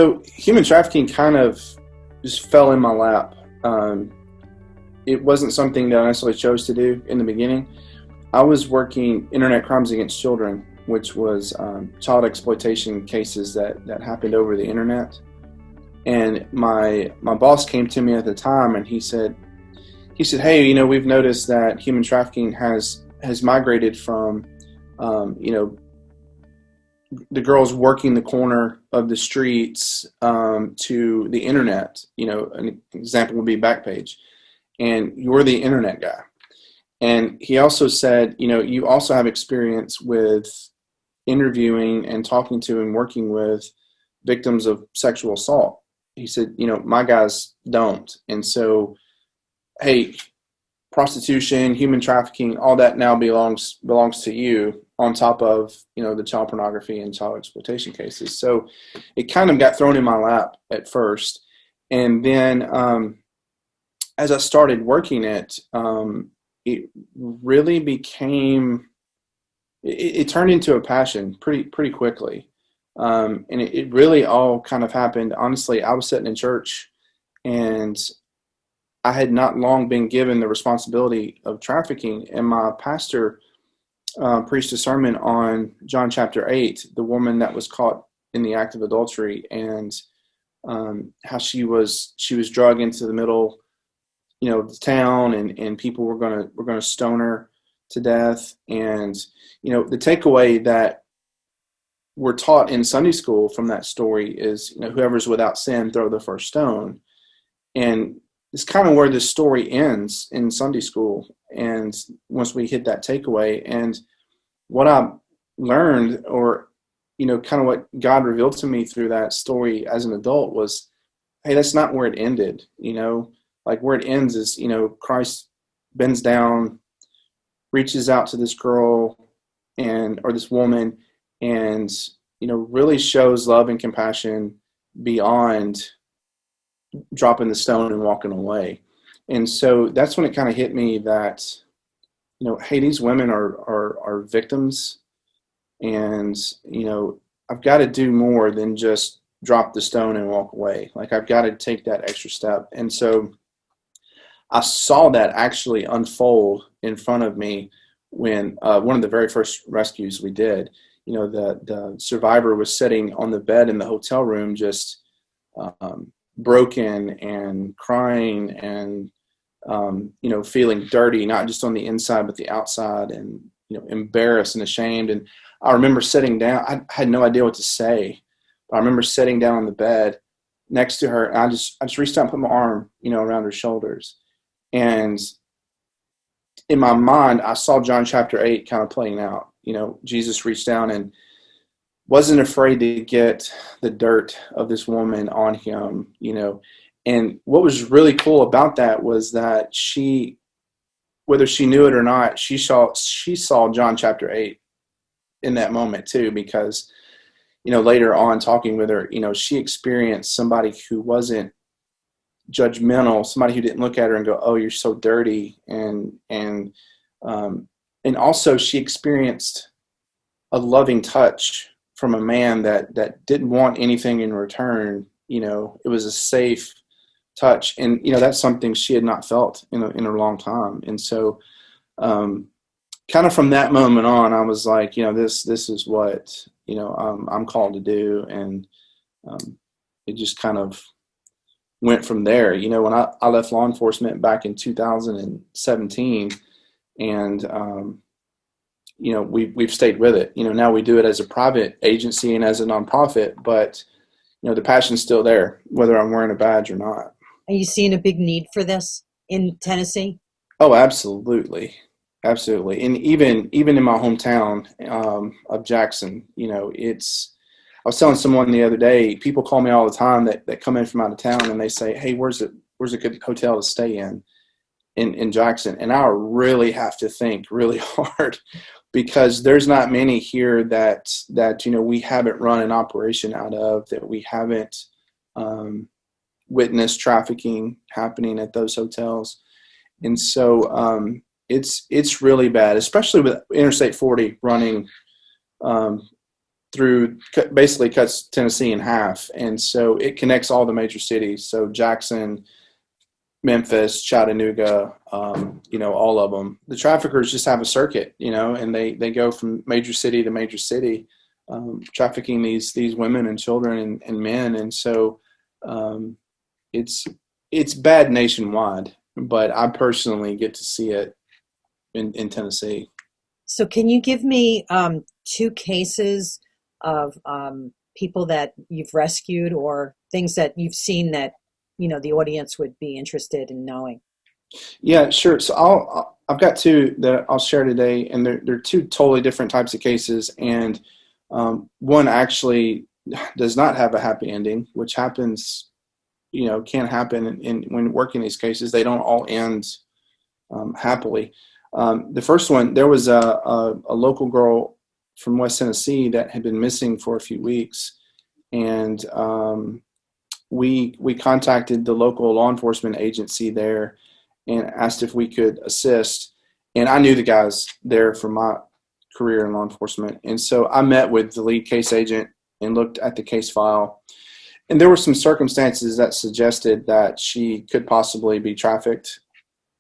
So human trafficking kind of just fell in my lap. It wasn't something that I necessarily chose to do in the beginning. I was working internet crimes against children, which was child exploitation cases that happened over the internet. And my boss came to me at the time, and he said, "Hey, we've noticed that human trafficking has migrated from, the girls working the corner of the streets to the internet. An example would be Backpage, and you're the internet guy." And he also said, you also have experience with interviewing and talking to and working with victims of sexual assault. He said, my guys don't. And so, hey, prostitution, human trafficking, all that now belongs to you, on top of, the child pornography and child exploitation cases. So it kind of got thrown in my lap at first. And then as I started working it really became, it turned into a passion pretty quickly. And it really all kind of happened. Honestly, I was sitting in church, and I had not long been given the responsibility of trafficking, and my pastor preached a sermon on John chapter 8, the woman that was caught in the act of adultery, and how she was dragged into the middle, the town, and people were gonna stone her to death. And the takeaway that we're taught in Sunday school from that story is, whoever's without sin, throw the first stone. And it's kind of where this story ends in Sunday school. And once we hit that takeaway, and what I learned, or kind of what God revealed to me through that story as an adult, was, hey, that's not where it ended. Like where it ends is, Christ bends down, reaches out to this girl or this woman, and, really shows love and compassion beyond dropping the stone and walking away. And so that's when it kind of hit me that, hey, these women are victims, and, I've got to do more than just drop the stone and walk away. Like, I've got to take that extra step. And so I saw that actually unfold in front of me when one of the very first rescues we did, the survivor was sitting on the bed in the hotel room, just broken and crying and, feeling dirty, not just on the inside, but the outside, and, embarrassed and ashamed. And I remember sitting down. I had no idea what to say, but I remember sitting down on the bed next to her, and I just reached out and put my arm, around her shoulders. And in my mind, I saw John chapter 8 kind of playing out. Jesus reached down and wasn't afraid to get the dirt of this woman on him, And what was really cool about that was that she, whether she knew it or not, she saw John chapter 8 in that moment too, because, later on talking with her, she experienced somebody who wasn't judgmental, somebody who didn't look at her and go, "Oh, you're so dirty," and also she experienced a loving touch from a man that didn't want anything in return. It was a safe touch, and that's something she had not felt in a long time. And so, kind of from that moment on, I was like, this is what I'm called to do, and it just kind of went from there. When I left law enforcement back in 2017, and we've stayed with it. Now we do it as a private agency and as a nonprofit, but the passion's still there, whether I'm wearing a badge or not. Are you seeing a big need for this in Tennessee? Oh, absolutely. Absolutely. And even in my hometown of Jackson, I was telling someone the other day, people call me all the time that come in from out of town, and they say, "Hey, where's a good hotel to stay in Jackson?" And I really have to think really hard, because there's not many here that we haven't run an operation out of, that we haven't witnessed trafficking happening at those hotels. And so it's really bad, especially with Interstate 40 running basically cuts Tennessee in half, and so it connects all the major cities. So Jackson, Memphis, Chattanooga, all of them. The traffickers just have a circuit, and they go from major city to major city, trafficking these women and children and men. And so um, it's bad nationwide, but I personally get to see it in Tennessee. So can you give me two cases of people that you've rescued or things that you've seen that, the audience would be interested in knowing? Yeah, sure. So I've got two that I'll share today, and they're two totally different types of cases. And one actually does not have a happy ending, which happens, can happen when working these cases. They don't all end happily. The first one, there was a local girl from West Tennessee that had been missing for a few weeks, and we contacted the local law enforcement agency there and asked if we could assist. And I knew the guys there from my career in law enforcement, and so I met with the lead case agent and looked at the case file. And there were some circumstances that suggested that she could possibly be trafficked.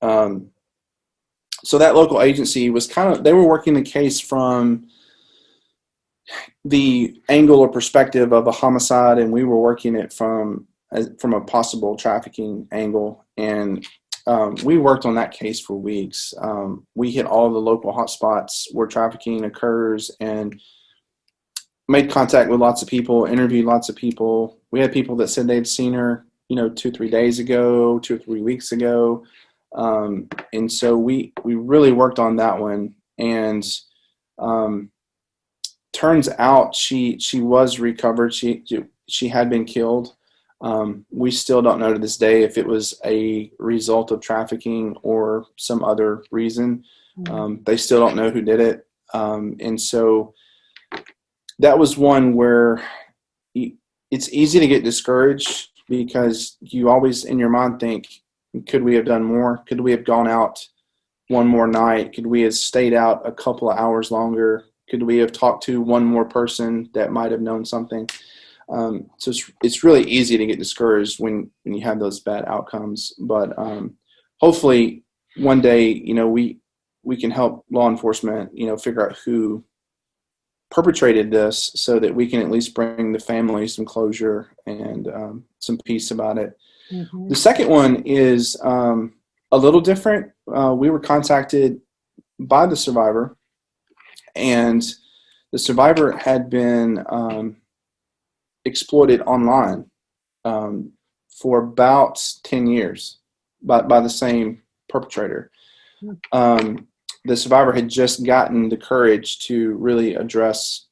So that local agency was they were working the case from the angle or perspective of a homicide, and we were working it from a possible trafficking angle. And we worked on that case for weeks. We hit all the local hotspots where trafficking occurs and made contact with lots of people, interviewed lots of people. We had people that said they'd seen her, 2-3 days ago, 2 or 3 weeks ago. And so we really worked on that one. And turns out she was recovered. She had been killed. We still don't know to this day if it was a result of trafficking or some other reason. They still don't know who did it. And so that was one where it's easy to get discouraged because you always in your mind think, could we have done more? Could we have gone out one more night? Could we have stayed out a couple of hours longer? Could we have talked to one more person that might have known something? So it's really easy to get discouraged when you have those bad outcomes. But hopefully one day, we can help law enforcement, figure out who perpetrated this so that we can at least bring the family some closure and some peace about it. Mm-hmm. The second one is a little different. We were contacted by the survivor, and the survivor had been exploited online for about 10 years by the same perpetrator. The survivor had just gotten the courage to really address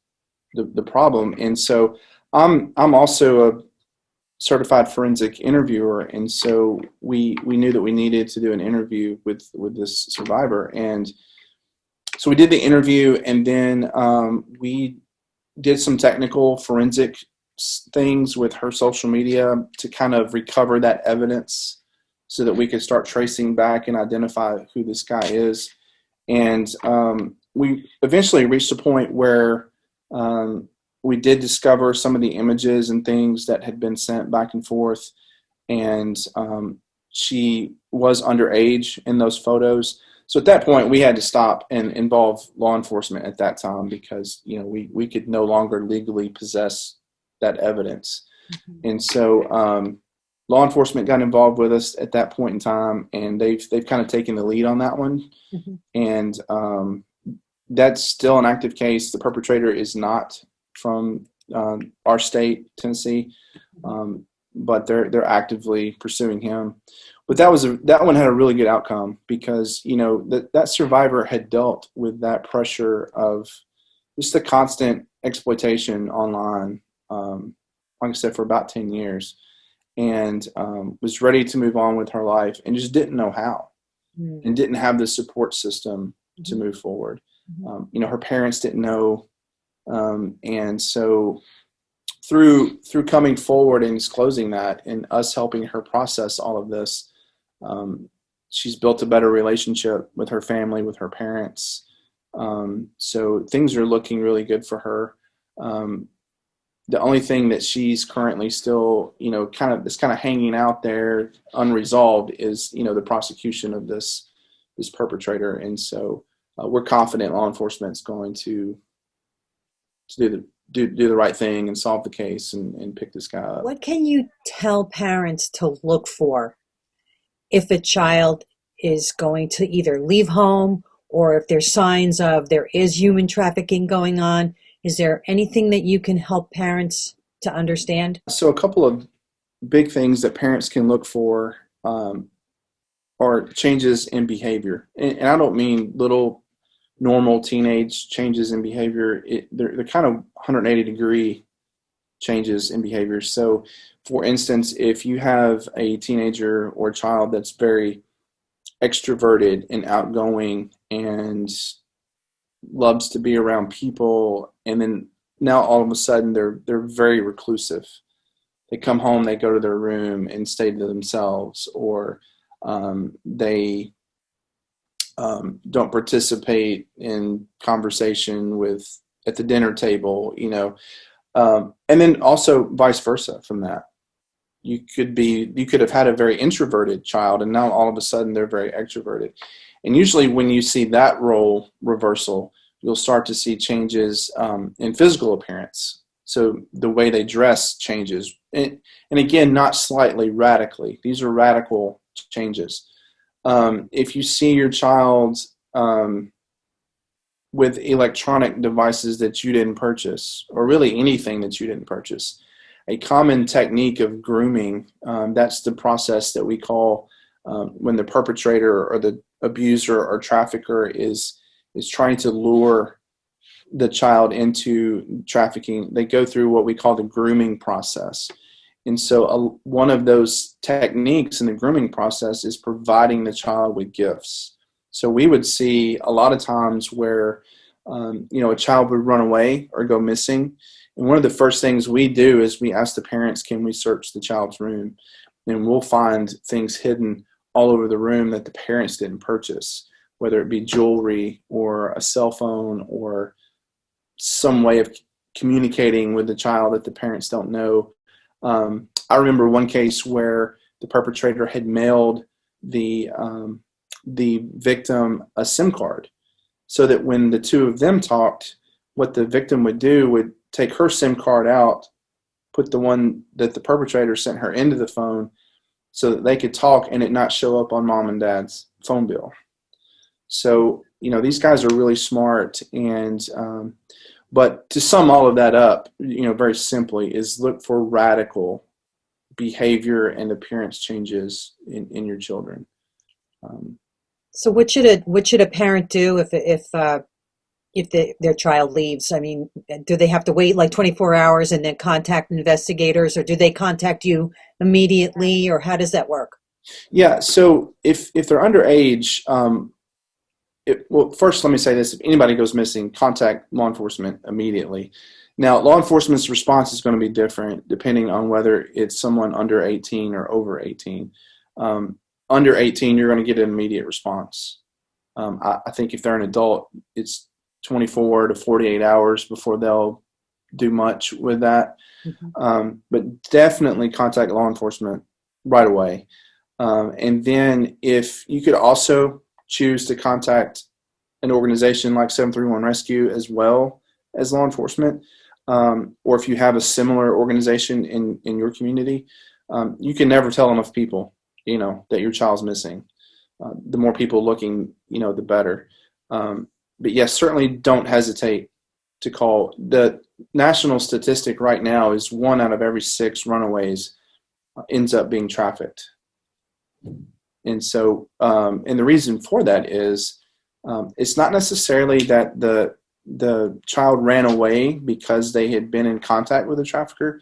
the problem. And so I'm also a certified forensic interviewer, and so we knew that we needed to do an interview with this survivor. And so we did the interview, and then we did some technical forensic things with her social media to kind of recover that evidence so that we could start tracing back and identify who this guy is. And we eventually reached a point where we did discover some of the images and things that had been sent back and forth. And she was underage in those photos. So at that point, we had to stop and involve law enforcement at that time because, we could no longer legally possess that evidence. Mm-hmm. And so law enforcement got involved with us at that point in time, and they've kind of taken the lead on that one. Mm-hmm. And that's still an active case. The perpetrator is not from our state, Tennessee, but they're actively pursuing him. But that one had a really good outcome because that survivor had dealt with that pressure of just the constant exploitation online, like I said, for about 10 years, and was ready to move on with her life and just didn't know how, and didn't have the support system to move forward. Her parents didn't know, and so through coming forward and disclosing that and us helping her process all of this, she's built a better relationship with her family, with her parents. So things are looking really good for her. Um, the only thing that she's currently still, kind of hanging out there unresolved is, the prosecution of this perpetrator. And so we're confident law enforcement is going to do the right thing and solve the case and pick this guy up. What can you tell parents to look for if a child is going to either leave home or if there's signs of there is human trafficking going on? Is there anything that you can help parents to understand? So a couple of big things that parents can look for are changes in behavior. And I don't mean little normal teenage changes in behavior. They're kind of 180-degree changes in behavior. So, for instance, if you have a teenager or child that's very extroverted and outgoing and loves to be around people, and then now all of a sudden they're very reclusive. They come home, they go to their room and stay to themselves, or they don't participate in conversation at the dinner table, and then also vice versa from that. You could have had a very introverted child, and now all of a sudden they're very extroverted. And usually when you see that role reversal, you'll start to see changes in physical appearance. So the way they dress changes. And again, not slightly, radically. These are radical changes. If you see your child with electronic devices that you didn't purchase, or really anything that you didn't purchase, a common technique of grooming, that's the process that we call when the perpetrator or the abuser or trafficker is trying to lure the child into trafficking. They go through what we call the grooming process. And so one of those techniques in the grooming process is providing the child with gifts. So we would see a lot of times where, a child would run away or go missing. And one of the first things we do is we ask the parents, can we search the child's room? And we'll find things hidden all over the room that the parents didn't purchase, whether it be jewelry or a cell phone or some way of communicating with the child that the parents don't know. I remember one case where the perpetrator had mailed the victim a SIM card, so that when the two of them talked, what the victim would do would take her SIM card out, put the one that the perpetrator sent her into the phone, so that they could talk and it not show up on mom and dad's phone bill. So, these guys are really smart. And but to sum all of that up, very simply, is look for radical behavior and appearance changes in your children. So what should a parent do if their child leaves? I mean, do they have to wait like 24 hours and then contact investigators, or do they contact you immediately, or how does that work? Yeah, so if they're underage, well, first let me say this: if anybody goes missing, contact law enforcement immediately. Now, law enforcement's response is going to be different depending on whether it's someone under 18 or over 18. Under 18, you're going to get an immediate response. I think if they're an adult, it's 24 to 48 hours before they'll do much with that. Mm-hmm. But definitely contact law enforcement right away. And then if you could also choose to contact an organization like 731 Rescue as well as law enforcement, or if you have a similar organization in your community, you can never tell enough people that your child's missing. The more people looking, the better. But yes, certainly don't hesitate to call. The national statistic right now is 1 out of every 6 runaways ends up being trafficked. And so, and the reason for that is it's not necessarily that the child ran away because they had been in contact with a trafficker.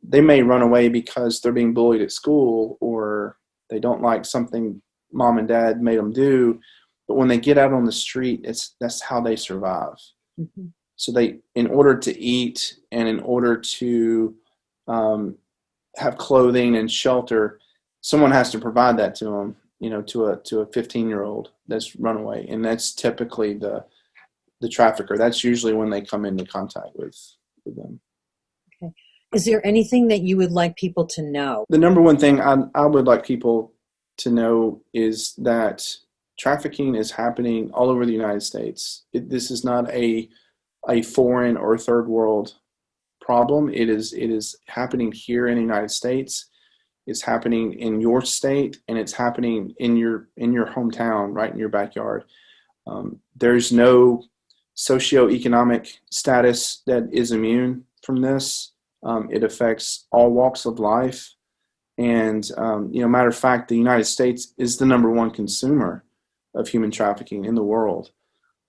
They may run away because they're being bullied at school, or they don't like something mom and dad made them do. But when they get out on the street, that's how they survive. Mm-hmm. So in order to eat and in order to have clothing and shelter, someone has to provide that to them, to a 15-year-old that's run away. And that's typically the trafficker. That's usually when they come into contact with with them. Okay. Is there anything that you would like people to know? The number one thing I would like people to know is that trafficking is happening all over the United States. This is not a foreign or third world problem. It is happening here in the United States. It's happening in your state, and it's happening in your hometown, right in your backyard. There's no socioeconomic status that is immune from this. It affects all walks of life. And, matter of fact, the United States is the number one consumer of human trafficking in the world.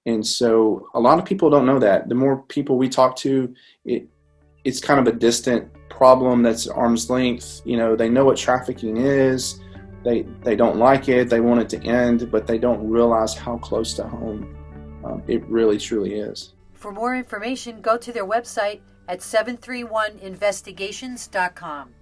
And so a lot of people don't know that. The more people we talk to, it's kind of a distant problem that's arm's length. They know what trafficking is. They don't like it. They want it to end, but they don't realize how close to home it really, truly is. For more information, go to their website at 731investigations.com.